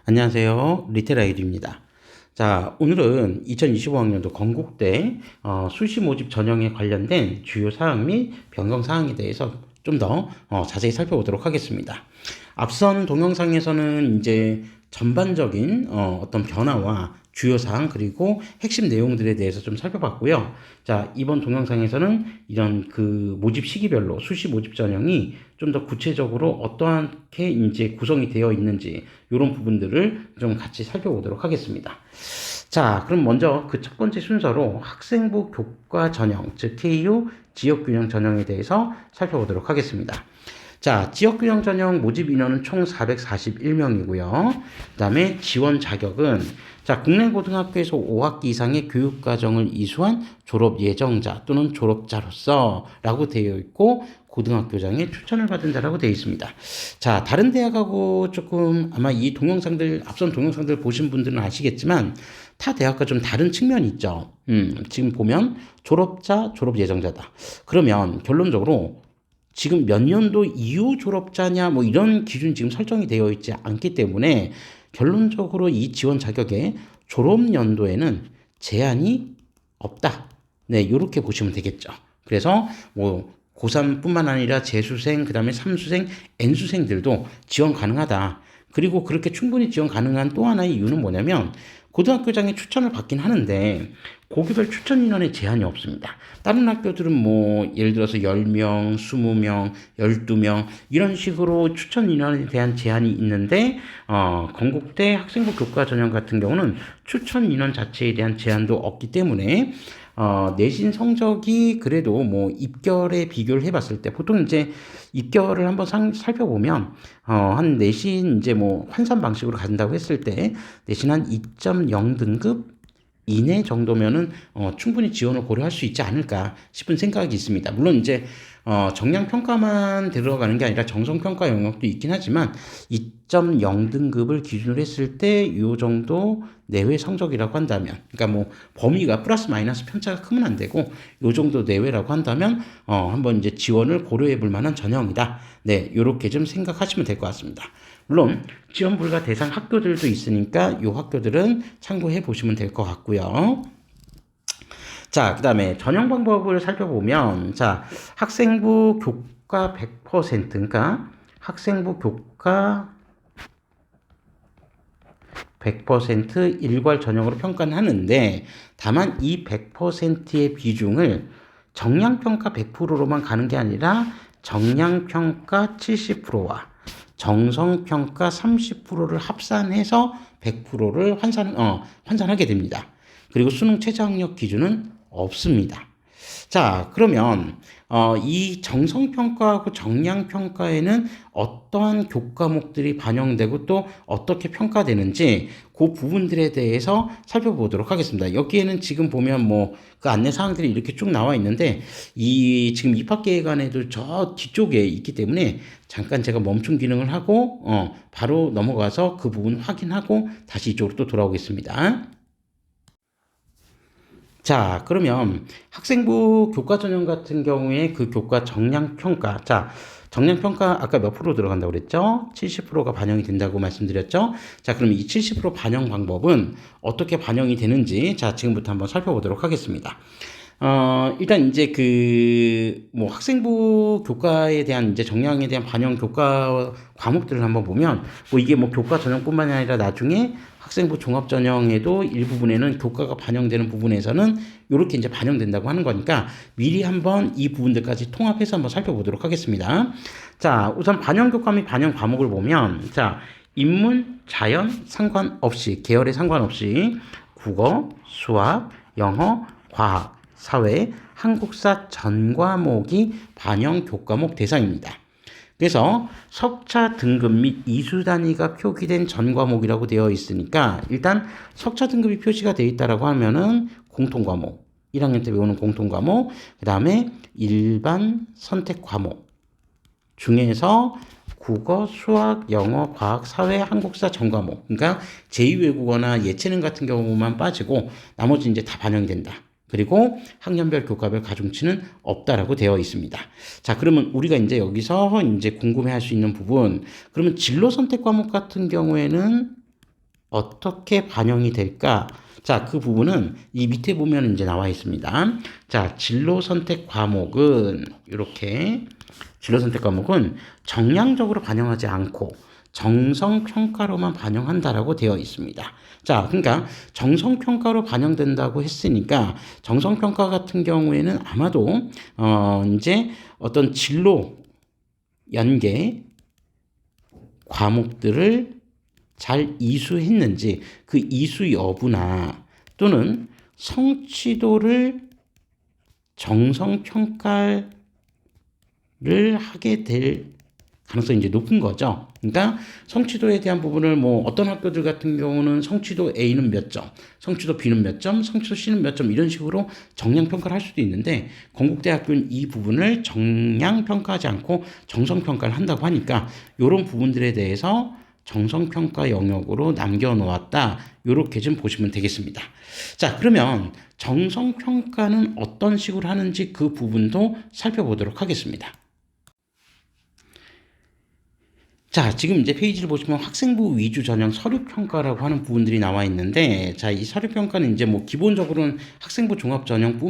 안녕하세요. 리테라이드입니다. 자, 오늘은 2025학년도 건국대 수시 모집 전형에 관련된 주요 사항 및 변경 사항에 대해서 좀 더 자세히 살펴보도록 하겠습니다. 앞선 동영상에서는 이제 전반적인 어떤 변화와 주요 사항 그리고 핵심 내용들에 대해서 좀 살펴봤고요. 자, 이번 동영상에서는 이런 그 모집 시기별로 수시 모집 전형이 좀 더 구체적으로 어떠하게 이제 구성이 되어 있는지 이런 부분들을 좀 같이 살펴보도록 하겠습니다. 자, 그럼 먼저 그 첫 번째 순서로 학생부 교과 전형, 즉 KU 지역균형 전형에 대해서 살펴보도록 하겠습니다. 자, 지역균형 전형 모집 인원은 총 441명이고요. 그 다음에 지원 자격은 자, 국내 고등학교에서 5학기 이상의 교육과정을 이수한 졸업 예정자 또는 졸업자로서 라고 되어 있고 고등학교장의 추천을 받은 자라고 되어 있습니다. 자, 다른 대학하고 조금 아마 이 동영상들, 앞선 동영상들 보신 분들은 아시겠지만 타 대학과 좀 다른 측면이 있죠. 지금 보면 졸업자, 졸업 예정자다. 그러면 결론적으로 지금 몇 년도 이후 졸업자냐 뭐 이런 기준이 지금 설정이 되어 있지 않기 때문에 결론적으로 이 지원 자격에 졸업 연도에는 제한이 없다. 네, 이렇게 보시면 되겠죠. 그래서 뭐 고3뿐만 아니라 재수생, 그다음에 삼수생, N수생들도 지원 가능하다. 그리고 그렇게 충분히 지원 가능한 또 하나의 이유는 뭐냐면 고등학교장의 추천을 받긴 하는데 고교별 추천 인원에 제한이 없습니다. 다른 학교들은 뭐 예를 들어서 10명, 20명, 12명 이런 식으로 추천 인원에 대한 제한이 있는데 건국대 학생부 교과 전형 같은 경우는 추천 인원 자체에 대한 제한도 없기 때문에 내신 성적이 그래도 뭐 입결에 비교를 해봤을 때 보통 이제 입결을 한번 살펴보면 한 내신 이제 뭐 환산 방식으로 간다고 했을 때 내신 한 2.0 등급 이내 정도면은 충분히 지원을 고려할 수 있지 않을까 싶은 생각이 있습니다. 물론 이제 정량 평가만 들어가는 게 아니라 정성 평가 영역도 있긴 하지만 2.0 등급을 기준으로 했을 때 이 정도 내외 성적이라고 한다면, 그러니까 뭐 범위가 플러스 마이너스 편차가 크면 안 되고 이 정도 내외라고 한다면 한번 이제 지원을 고려해 볼 만한 전형이다. 네, 이렇게 좀 생각하시면 될 것 같습니다. 물론 지원 불가 대상 학교들도 있으니까 이 학교들은 참고해 보시면 될 것 같고요. 자, 그 다음에 전형 방법을 살펴보면 자, 학생부 교과 100%, 그러니까 학생부 교과 100% 일괄 전형으로 평가는 하는데 다만 이 100%의 비중을 정량평가 100%로만 가는 게 아니라 정량평가 70%와 정성평가 30%를 합산해서 100%를 환산하게 됩니다. 그리고 수능 최저학력 기준은 없습니다. 자, 그러면 이 정성평가하고 정량평가에는 어떠한 교과목들이 반영되고 또 어떻게 평가되는지 그 부분들에 대해서 살펴보도록 하겠습니다. 여기에는 지금 보면 뭐 그 안내 사항들이 이렇게 쭉 나와 있는데 이 지금 입학계획안에도 저 뒤쪽에 있기 때문에 잠깐 제가 멈춤 기능을 하고 바로 넘어가서 그 부분 확인하고 다시 이쪽으로 또 돌아오겠습니다. 자, 그러면 학생부 교과 전형 같은 경우에 그 교과 정량 평가. 자, 정량 평가 아까 몇 프로 들어간다고 그랬죠? 70%가 반영이 된다고 말씀드렸죠? 자, 그럼 이 70% 반영 방법은 어떻게 반영이 되는지 자, 지금부터 한번 살펴보도록 하겠습니다. 일단 이제 뭐 학생부 교과에 대한 이제 정량에 대한 반영 교과 과목들을 한번 보면 뭐 이게 뭐 교과 전형뿐만이 아니라 나중에 학생부 종합 전형에도 일부분에는 교과가 반영되는 부분에서는 이렇게 이제 반영된다고 하는 거니까 미리 한번 이 부분들까지 통합해서 한번 살펴보도록 하겠습니다. 자, 우선 반영 교과 및 반영 과목을 보면 자, 인문, 자연 상관없이 계열에 상관없이 국어, 수학, 영어, 과학, 사회, 한국사 전 과목이 반영 교과목 대상입니다. 그래서 석차 등급 및 이수 단위가 표기된 전 과목이라고 되어 있으니까 일단 석차 등급이 표시가 되어 있다라고 하면은 공통 과목, 1학년 때 배우는 공통 과목, 그 다음에 일반 선택 과목 중에서 국어, 수학, 영어, 과학, 사회, 한국사 전 과목, 그러니까 제2외국어나 예체능 같은 경우만 빠지고 나머지 이제 다 반영이 된다. 그리고 학년별 교과별 가중치는 없다라고 되어 있습니다. 자, 그러면 우리가 이제 여기서 이제 궁금해 할 수 있는 부분, 그러면 진로 선택 과목 같은 경우에는 어떻게 반영이 될까? 자, 그 부분은 이 밑에 보면 이제 나와 있습니다. 자, 진로 선택 과목은 이렇게 진로 선택 과목은 정량적으로 반영하지 않고 정성 평가로만 반영한다라고 되어 있습니다. 자, 그러니까 정성 평가로 반영된다고 했으니까 정성 평가 같은 경우에는 아마도 이제 어떤 진로 연계 과목들을 잘 이수했는지 그 이수 여부나 또는 성취도를 정성 평가를 하게 될 가능성이 이제 높은 거죠. 그러니까 성취도에 대한 부분을 뭐 어떤 학교들 같은 경우는 성취도 A는 몇 점, 성취도 B는 몇 점, 성취도 C는 몇 점 이런 식으로 정량 평가를 할 수도 있는데 건국대학교는 이 부분을 정량 평가하지 않고 정성 평가를 한다고 하니까 이런 부분들에 대해서 정성평가 영역으로 남겨놓았다. 이렇게 좀 보시면 되겠습니다. 자, 그러면 정성평가는 어떤 식으로 하는지 그 부분도 살펴보도록 하겠습니다. 자, 지금 이제 페이지를 보시면 학생부 위주 전형 서류평가라고 하는 부분들이 나와 있는데, 자, 이 서류평가는 이제 뭐 기본적으로는 학생부 종합 전형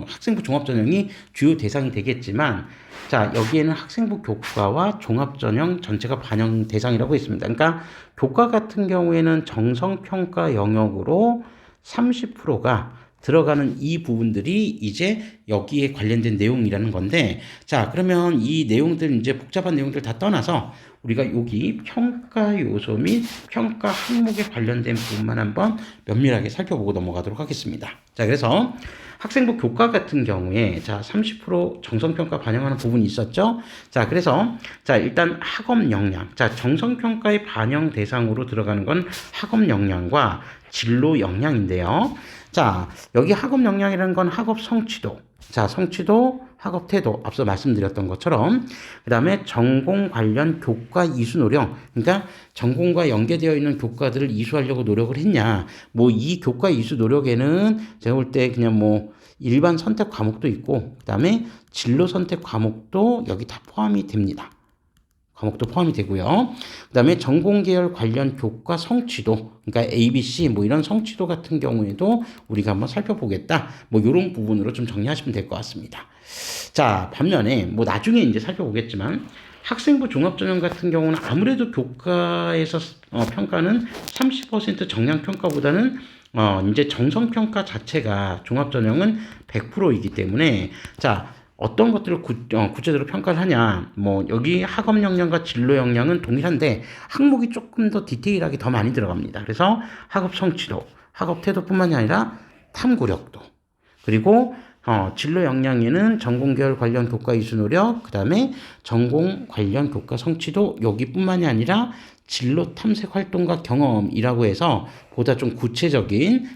학생부 종합 전형이 주요 대상이 되겠지만, 자, 여기에는 학생부 교과와 종합 전형 전체가 반영 대상이라고 있습니다. 그러니까 교과 같은 경우에는 정성평가 영역으로 30%가 들어가는 이 부분들이 이제 여기에 관련된 내용이라는 건데, 자, 그러면 이 내용들 이제 복잡한 내용들 다 떠나서 우리가 여기 평가 요소 및 평가 항목에 관련된 부분만 한번 면밀하게 살펴보고 넘어가도록 하겠습니다. 자, 그래서 학생부 교과 같은 경우에 자, 30% 정성평가 반영하는 부분이 있었죠. 자, 그래서 자, 일단 학업 역량. 자, 정성평가의 반영 대상으로 들어가는 건 학업 역량과 진로 역량인데요. 자, 여기 학업 역량이라는 건 학업 성취도. 자, 성취도, 학업 태도. 앞서 말씀드렸던 것처럼. 그 다음에 전공 관련 교과 이수 노력. 그러니까 전공과 연계되어 있는 교과들을 이수하려고 노력을 했냐. 뭐 이 교과 이수 노력에는 제가 볼 때 그냥 뭐 일반 선택 과목도 있고, 그 다음에 진로 선택 과목도 여기 다 포함이 됩니다. 과목도 포함이 되고요. 그 다음에 전공계열 관련 교과 성취도, 그러니까 ABC 뭐 이런 성취도 같은 경우에도 우리가 한번 살펴보겠다. 뭐 이런 부분으로 좀 정리하시면 될 것 같습니다. 자, 반면에 뭐 나중에 이제 살펴보겠지만 학생부 종합전형 같은 경우는 아무래도 교과에서 평가는 30% 정량 평가보다는 이제 정성 평가 자체가 종합전형은 100%이기 때문에 자. 어떤 것들을 구체적으로 평가를 하냐. 뭐, 여기 학업 역량과 진로 역량은 동일한데, 항목이 조금 더 디테일하게 더 많이 들어갑니다. 그래서 학업 성취도, 학업 태도뿐만이 아니라 탐구력도, 그리고 진로 역량에는 전공계열 관련 교과 이수 노력, 그 다음에 전공 관련 교과 성취도, 여기뿐만이 아니라 진로 탐색 활동과 경험이라고 해서 보다 좀 구체적인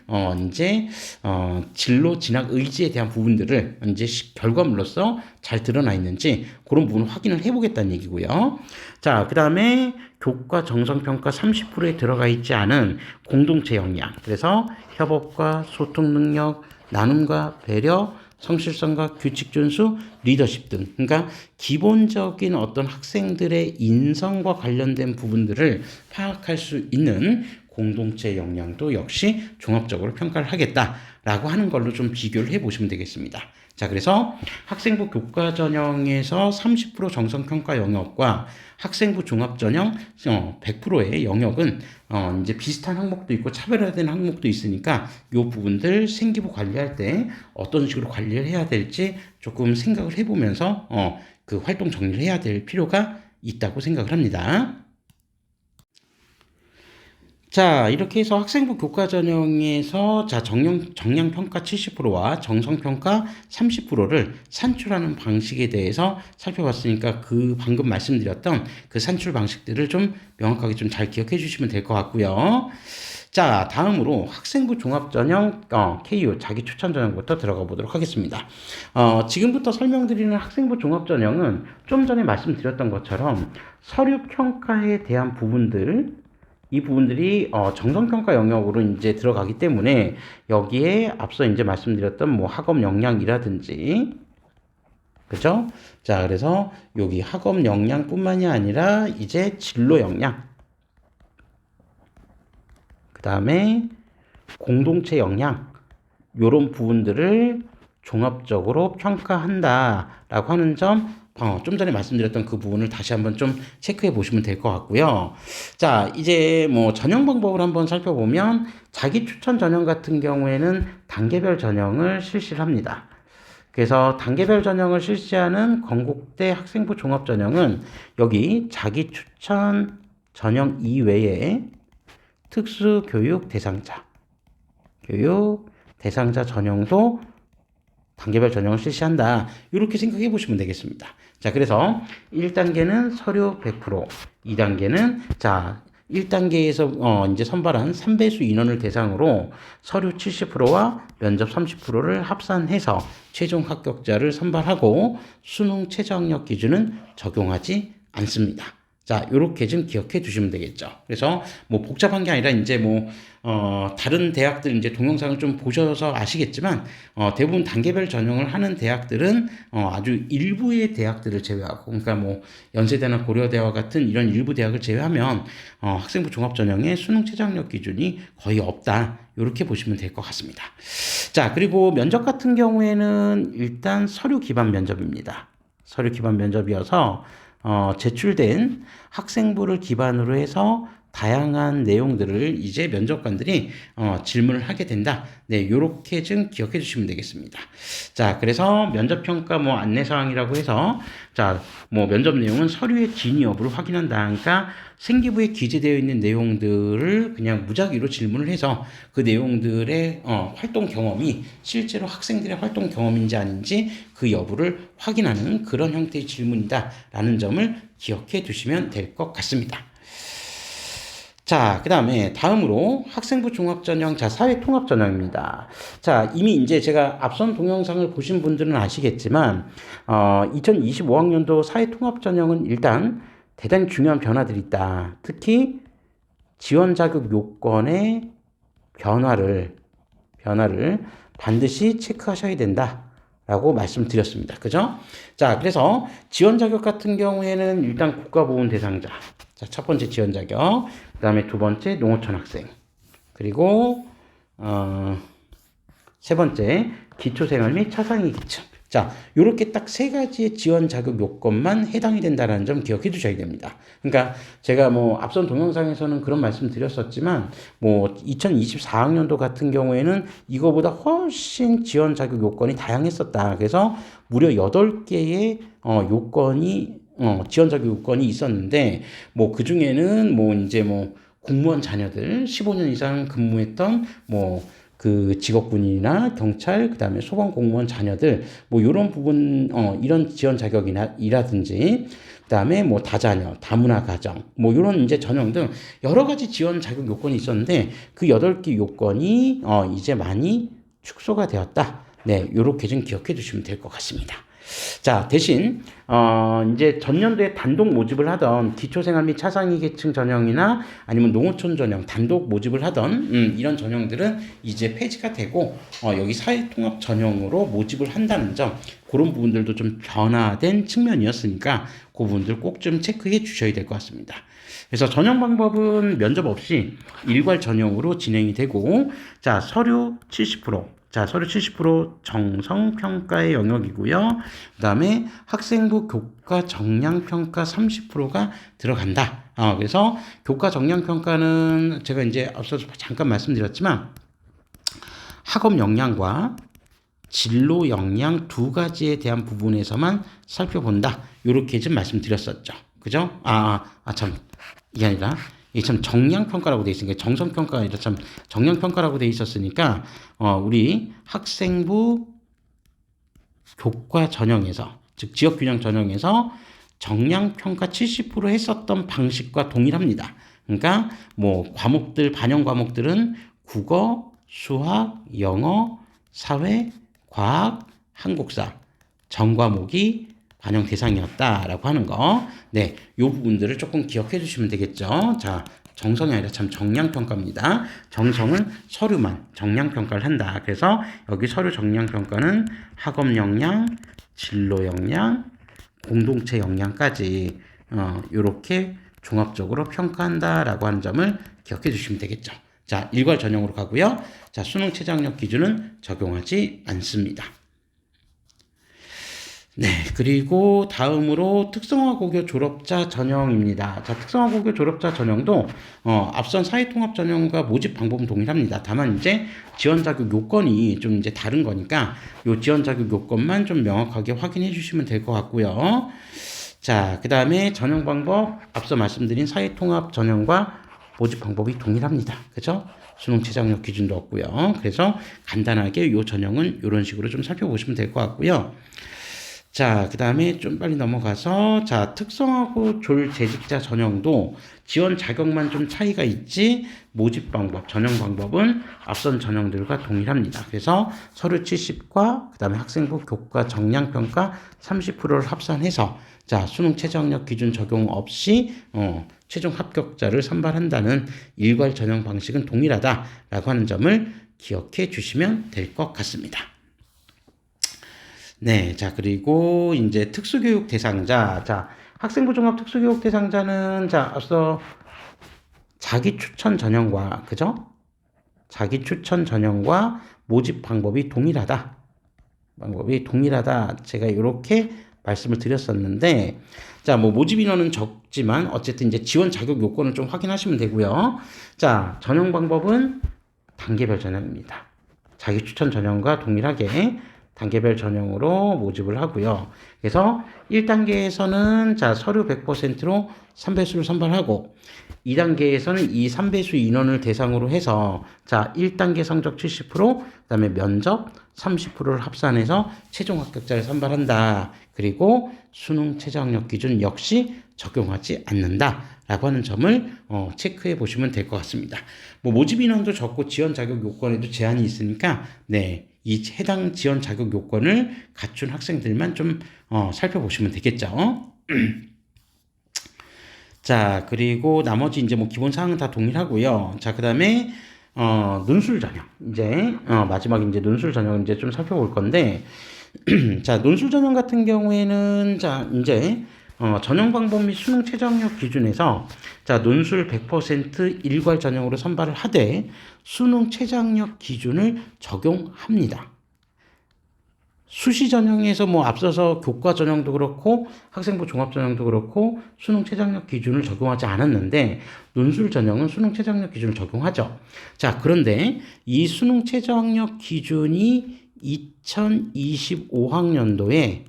진로 진학 의지에 대한 부분들을 이제 결과물로서 잘 드러나 있는지 그런 부분을 확인을 해보겠다는 얘기고요. 자, 그 다음에 교과 정성평가 30%에 들어가 있지 않은 공동체 역량. 그래서 협업과 소통 능력, 나눔과 배려, 성실성과 규칙 준수, 리더십 등. 그러니까 기본적인 어떤 학생들의 인성과 관련된 부분들을 파악할 수 있는 공동체 역량도 역시 종합적으로 평가를 하겠다라고 하는 걸로 좀 비교를 해보시면 되겠습니다. 자, 그래서 학생부 교과 전형에서 30% 정성평가 영역과 학생부 종합 전형 100%의 영역은 이제 비슷한 항목도 있고 차별화된 항목도 있으니까 이 부분들 생기부 관리할 때 어떤 식으로 관리를 해야 될지 조금 생각을 해보면서 그 활동 정리를 해야 될 필요가 있다고 생각을 합니다. 자, 이렇게 해서 학생부 교과 전형에서 자, 정량 평가 70%와 정성 평가 30%를 산출하는 방식에 대해서 살펴봤으니까 그 방금 말씀드렸던 그 산출 방식들을 좀 명확하게 좀 잘 기억해 주시면 될 것 같고요. 자, 다음으로 학생부 종합 전형 KU 자기 추천 전형부터 들어가 보도록 하겠습니다. 지금부터 설명드리는 학생부 종합 전형은 좀 전에 말씀드렸던 것처럼 서류 평가에 대한 부분들 이 부분들이 정성평가 영역으로 이제 들어가기 때문에 여기에 앞서 이제 말씀드렸던 뭐 학업 역량이라든지 그죠? 자, 그래서 여기 학업 역량뿐만이 아니라 이제 진로 역량 그 다음에 공동체 역량, 요런 부분들을 종합적으로 평가한다라고 하는 점, 좀 전에 말씀드렸던 그 부분을 다시 한번 좀 체크해 보시면 될 것 같고요. 자, 이제 뭐 전형 방법을 한번 살펴보면 자기 추천 전형 같은 경우에는 단계별 전형을 실시를 합니다. 그래서 단계별 전형을 실시하는 건국대 학생부 종합 전형은 여기 자기 추천 전형 이외에 특수 교육 대상자 전형도 단계별 전형을 실시한다. 이렇게 생각해 보시면 되겠습니다. 자, 그래서 1단계는 서류 100%, 2단계는 자, 1단계에서 이제 선발한 3배수 인원을 대상으로 서류 70%와 면접 30%를 합산해서 최종 합격자를 선발하고 수능 최저학력 기준은 적용하지 않습니다. 자, 요렇게 좀 기억해 두시면 되겠죠. 그래서 뭐 복잡한 게 아니라 이제 뭐 다른 대학들 이제 동영상을 좀 보셔서 아시겠지만 대부분 단계별 전형을 하는 대학들은 아주 일부의 대학들을 제외하고, 그러니까 뭐 연세대나 고려대와 같은 이런 일부 대학을 제외하면 학생부 종합 전형의 수능 최저학력 기준이 거의 없다. 이렇게 보시면 될 것 같습니다. 자, 그리고 면접 같은 경우에는 일단 서류 기반 면접입니다. 서류 기반 면접이어서 제출된 학생부를 기반으로 해서 다양한 내용들을 이제 면접관들이 질문을 하게 된다. 네, 요렇게 좀 기억해 주시면 되겠습니다. 자, 그래서 면접평가 뭐 안내사항이라고 해서 자, 뭐 면접 내용은 서류의 진위 여부를 확인한다. 그러니까 생기부에 기재되어 있는 내용들을 그냥 무작위로 질문을 해서 그 내용들의 활동 경험이 실제로 학생들의 활동 경험인지 아닌지 그 여부를 확인하는 그런 형태의 질문이다라는 점을 기억해 두시면 될 것 같습니다. 자, 그 다음에 다음으로 학생부 종합전형, 자, 사회통합전형입니다. 자, 이미 이제 제가 앞선 동영상을 보신 분들은 아시겠지만, 2025학년도 사회통합전형은 일단 대단히 중요한 변화들이 있다. 특히 지원 자격 요건의 변화를 반드시 체크하셔야 된다. 라고 말씀드렸습니다. 그죠? 자, 그래서 지원 자격 같은 경우에는 일단 국가보훈 대상자. 자, 첫 번째 지원 자격. 그 다음에 두 번째 농어촌 학생. 그리고, 세 번째 기초생활 및 차상위 계층. 자, 요렇게 딱 세 가지의 지원 자격 요건만 해당이 된다는 점 기억해 두셔야 됩니다. 그러니까 제가 뭐 앞선 동영상에서는 그런 말씀 드렸었지만 뭐 2024학년도 같은 경우에는 이거보다 훨씬 지원 자격 요건이 다양했었다. 그래서 무려 8개의 요건이 지원 자격 요건이 있었는데 뭐 그중에는 뭐 이제 뭐 공무원 자녀들 15년 이상 근무했던 뭐 그 직업군이나 경찰, 그 다음에 소방 공무원 자녀들, 뭐, 요런 부분, 이런 지원 자격이라든지, 그 다음에 뭐, 다자녀, 다문화 가정, 뭐, 요런 이제 전형 등 여러 가지 지원 자격 요건이 있었는데, 그 8개 요건이, 이제 많이 축소가 되었다. 네, 요렇게 좀 기억해 두시면 될 것 같습니다. 자, 대신 이제 전년도에 단독 모집을 하던 기초생활 및 차상위 계층 전형이나 아니면 농어촌 전형 단독 모집을 하던 이런 전형들은 이제 폐지가 되고 여기 사회통합 전형으로 모집을 한다는 점, 그런 부분들도 좀 변화된 측면이었으니까 그 부분들 꼭 좀 체크해 주셔야 될 것 같습니다. 그래서 전형 방법은 면접 없이 일괄 전형으로 진행이 되고, 자, 서류 70%, 자, 서류 70% 정성평가의 영역이고요. 그 다음에 학생부 교과 정량평가 30%가 들어간다. 그래서 교과 정량평가는 제가 이제 앞서서 잠깐 말씀드렸지만 학업 역량과 진로 역량 두 가지에 대한 부분에서만 살펴본다. 이렇게 좀 말씀드렸었죠. 그죠? 참. 이게 아니라 이게 참 정량평가라고 돼 있으니까 정성평가가 아니라 참 정량평가라고 돼 있었으니까 우리 학생부 교과 전형에서 즉 지역균형 전형에서 정량평가 70% 했었던 방식과 동일합니다. 그러니까 뭐 과목들 반영 과목들은 국어, 수학, 영어, 사회, 과학, 한국사 전 과목이 반영 대상이었다라고 하는 거. 네, 요 부분들을 조금 기억해 주시면 되겠죠. 자, 정성이 아니라 참 정량평가입니다. 정성은 서류만 정량평가를 한다. 그래서 여기 서류 정량평가는 학업 역량, 진로 역량, 공동체 역량까지 요렇게 종합적으로 평가한다라고 하는 점을 기억해 주시면 되겠죠. 자, 일괄 전형으로 가고요. 자, 수능 최저학력 기준은 적용하지 않습니다. 네, 그리고 다음으로 특성화고교 졸업자 전형입니다. 자, 특성화고교 졸업자 전형도 앞선 사회통합 전형과 모집 방법은 동일합니다. 다만 이제 지원 자격 요건이 좀 이제 다른 거니까 요 지원 자격 요건만 좀 명확하게 확인해 주시면 될 것 같고요. 자, 그 다음에 전형 방법 앞서 말씀드린 사회통합 전형과 모집 방법이 동일합니다. 그죠? 수능 최저학력 기준도 없고요. 그래서 간단하게 요 전형은 이런 식으로 좀 살펴보시면 될 것 같고요. 자, 그 다음에 좀 빨리 넘어가서, 자, 특성화고 졸 재직자 전형도 지원 자격만 좀 차이가 있지, 모집 방법, 전형 방법은 앞선 전형들과 동일합니다. 그래서 서류 70과, 그 다음에 학생부 교과 정량평가 30%를 합산해서, 자, 수능 최저학력 기준 적용 없이, 최종 합격자를 선발한다는 일괄 전형 방식은 동일하다라고 하는 점을 기억해 주시면 될 것 같습니다. 네, 자, 그리고 이제 특수교육 대상자. 자, 학생부 종합 특수교육 대상자는, 자, 앞서 자기 추천 전형과, 그죠? 자기 추천 전형과 모집 방법이 동일하다. 방법이 동일하다. 제가 이렇게 말씀을 드렸었는데, 자, 뭐 모집 인원은 적지만, 어쨌든 이제 지원 자격 요건을 좀 확인하시면 되고요. 자, 전형 방법은 단계별 전형입니다. 자기 추천 전형과 동일하게 단계별 전형으로 모집을 하고요. 그래서 1단계에서는 자, 서류 100%로 3배수를 선발하고 2단계에서는 이 3배수 인원을 대상으로 해서 자, 1단계 성적 70%, 그다음에 면접 30%를 합산해서 최종 합격자를 선발한다. 그리고 수능 최저학력 기준 역시 적용하지 않는다라고 하는 점을 체크해 보시면 될 것 같습니다. 뭐 모집 인원도 적고 지원 자격 요건에도 제한이 있으니까 네. 이 해당 지원 자격 요건을 갖춘 학생들만 좀 살펴보시면 되겠죠. 자, 그리고 나머지 이제 뭐 기본 사항은 다 동일하고요. 자, 그다음에 논술 전형. 이제 마지막 이제 논술 전형 이제 좀 살펴볼 건데 자, 논술 전형 같은 경우에는 자, 이제 전형 방법 및 수능 최저학력 기준에서 자, 논술 100% 일괄 전형으로 선발을 하되 수능 최저학력 기준을 적용합니다. 수시 전형에서 뭐 앞서서 교과 전형도 그렇고 학생부 종합 전형도 그렇고 수능 최저학력 기준을 적용하지 않았는데 논술 전형은 수능 최저학력 기준을 적용하죠. 자, 그런데 이 수능 최저학력 기준이 2025학년도에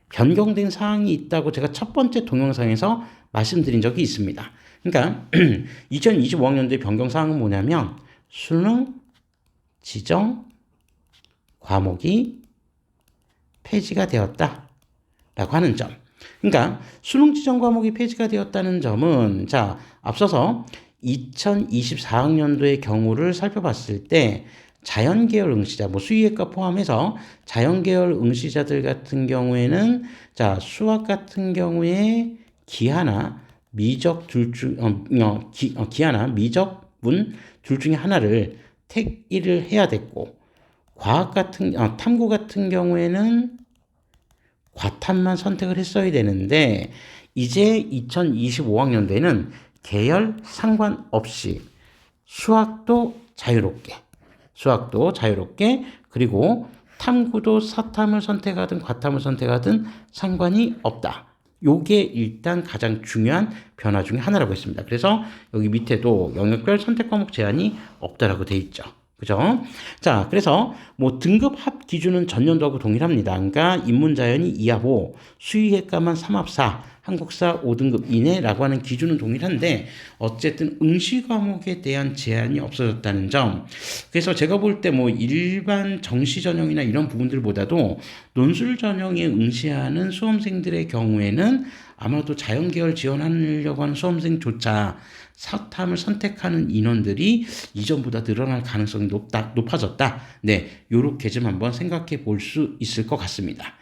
변경된 사항이 있다고 제가 첫 번째 동영상에서 말씀드린 적이 있습니다. 그러니까 2025학년도의 변경 사항은 뭐냐면 수능 지정 과목이 폐지가 되었다라고 하는 점. 그러니까 수능 지정 과목이 폐지가 되었다는 점은 자, 앞서서 2024학년도의 경우를 살펴봤을 때 자연계열 응시자, 뭐 수의학과 포함해서 자연계열 응시자들 같은 경우에는 자, 수학 같은 경우에 기하나 미적 기하나 미적 문 둘 중에 하나를 택일을 해야 됐고 과학 같은 탐구 같은 경우에는 과탐만 선택을 했어야 되는데 이제 2025학년도에는 계열 상관없이 수학도 자유롭게 그리고 탐구도 사탐을 선택하든 과탐을 선택하든 상관이 없다. 요게 일단 가장 중요한 변화 중에 하나라고 했습니다. 그래서 여기 밑에도 영역별 선택 과목 제한이 없다라고 돼 있죠. 그죠? 자, 그래서 뭐 등급 합 기준은 전년도하고 동일합니다. 그러니까 인문자연이 2합5, 수의학과만 3합4, 한국사 5등급 이내라고 하는 기준은 동일한데 어쨌든 응시 과목에 대한 제한이 없어졌다는 점. 그래서 제가 볼 때 뭐 일반 정시 전형이나 이런 부분들보다도 논술 전형에 응시하는 수험생들의 경우에는 아마도 자연계열 지원하려고 하는 수험생조차 사탐을 선택하는 인원들이 이전보다 늘어날 가능성이 높아졌다. 네, 요렇게 좀 한번 생각해 볼 수 있을 것 같습니다.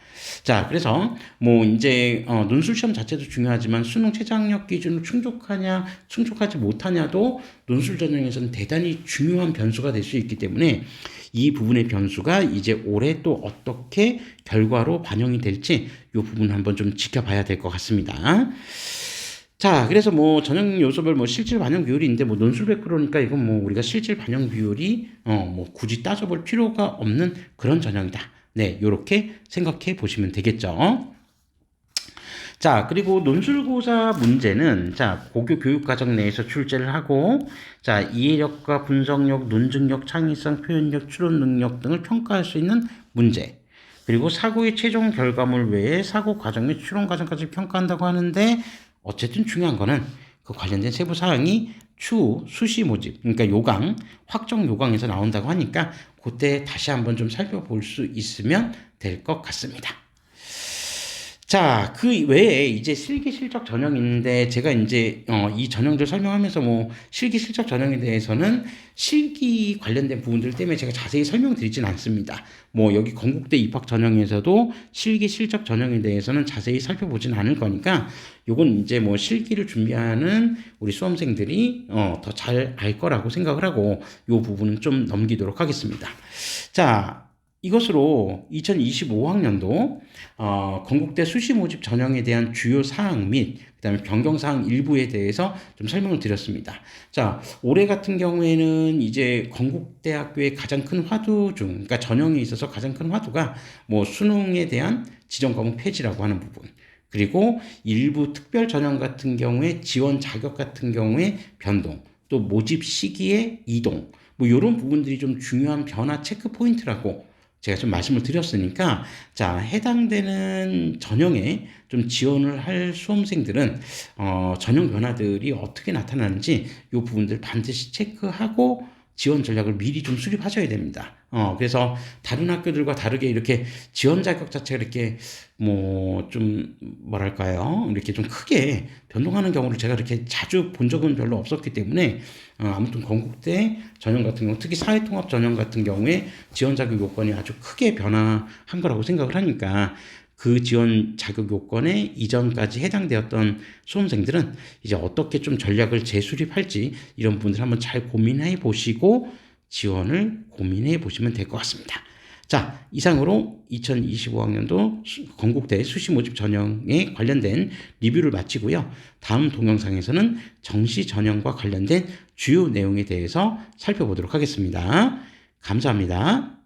자, 그래서 뭐 이제 논술 시험 자체도 중요하지만 수능 최저학력 기준을 충족하냐, 충족하지 못하냐도 논술 전형에서는 대단히 중요한 변수가 될 수 있기 때문에 이 부분의 변수가 이제 올해 또 어떻게 결과로 반영이 될지 이 부분 한번 좀 지켜봐야 될 것 같습니다. 자, 그래서 뭐 전형 요소별 뭐 실질 반영 비율이 있는데 뭐 논술 100%니까 이건 뭐 우리가 실질 반영 비율이 뭐 굳이 따져볼 필요가 없는 그런 전형이다. 네, 요렇게 생각해 보시면 되겠죠. 자, 그리고 논술고사 문제는 자, 고교 교육과정 내에서 출제를 하고 자, 이해력과 분석력, 논증력, 창의성, 표현력, 추론 능력 등을 평가할 수 있는 문제. 그리고 사고의 최종 결과물 외에 사고 과정 및 추론 과정까지 평가한다고 하는데 어쨌든 중요한 거는 그 관련된 세부 사항이 추후 수시 모집, 그러니까 요강, 확정 요강에서 나온다고 하니까 그때 다시 한번 좀 살펴볼 수 있으면 될 것 같습니다. 자, 그 외에 이제 실기 실적 전형인데 제가 이제 이 전형들 설명하면서 뭐 실기 실적 전형에 대해서는 실기 관련된 부분들 때문에 제가 자세히 설명드리진 않습니다. 뭐 여기 건국대 입학 전형에서도 실기 실적 전형에 대해서는 자세히 살펴보진 않을 거니까 요건 이제 뭐 실기를 준비하는 우리 수험생들이 더 잘 알 거라고 생각을 하고 요 부분은 좀 넘기도록 하겠습니다. 자, 이것으로 2025학년도 건국대 수시 모집 전형에 대한 주요 사항 및 그다음에 변경 사항 일부에 대해서 좀 설명을 드렸습니다. 자, 올해 같은 경우에는 이제 건국대학교의 가장 큰 화두 중, 그러니까 전형에 있어서 가장 큰 화두가 뭐 수능에 대한 지정 과목 폐지라고 하는 부분. 그리고 일부 특별 전형 같은 경우에 지원 자격 같은 경우에 변동, 또 모집 시기의 이동, 뭐 이런 부분들이 좀 중요한 변화 체크 포인트라고 제가 좀 말씀을 드렸으니까 자, 해당되는 전형에 좀 지원을 할 수험생들은 전형 변화들이 어떻게 나타나는지 이 부분들 반드시 체크하고 지원 전략을 미리 좀 수립하셔야 됩니다. 그래서 다른 학교들과 다르게 이렇게 지원 자격 자체가 이렇게 뭐 좀 뭐랄까요? 이렇게 좀 크게 변동하는 경우를 제가 이렇게 자주 본 적은 별로 없었기 때문에 아무튼 건국대 전형 같은 경우 특히 사회통합 전형 같은 경우에 지원 자격 요건이 아주 크게 변화한 거라고 생각을 하니까 그 지원 자격 요건에 이전까지 해당되었던 수험생들은 이제 어떻게 좀 전략을 재수립할지 이런 부분들 한번 잘 고민해 보시고 지원을 고민해 보시면 될 것 같습니다. 자, 이상으로 2025학년도 건국대 수시 모집 전형에 관련된 리뷰를 마치고요. 다음 동영상에서는 정시 전형과 관련된 주요 내용에 대해서 살펴보도록 하겠습니다. 감사합니다.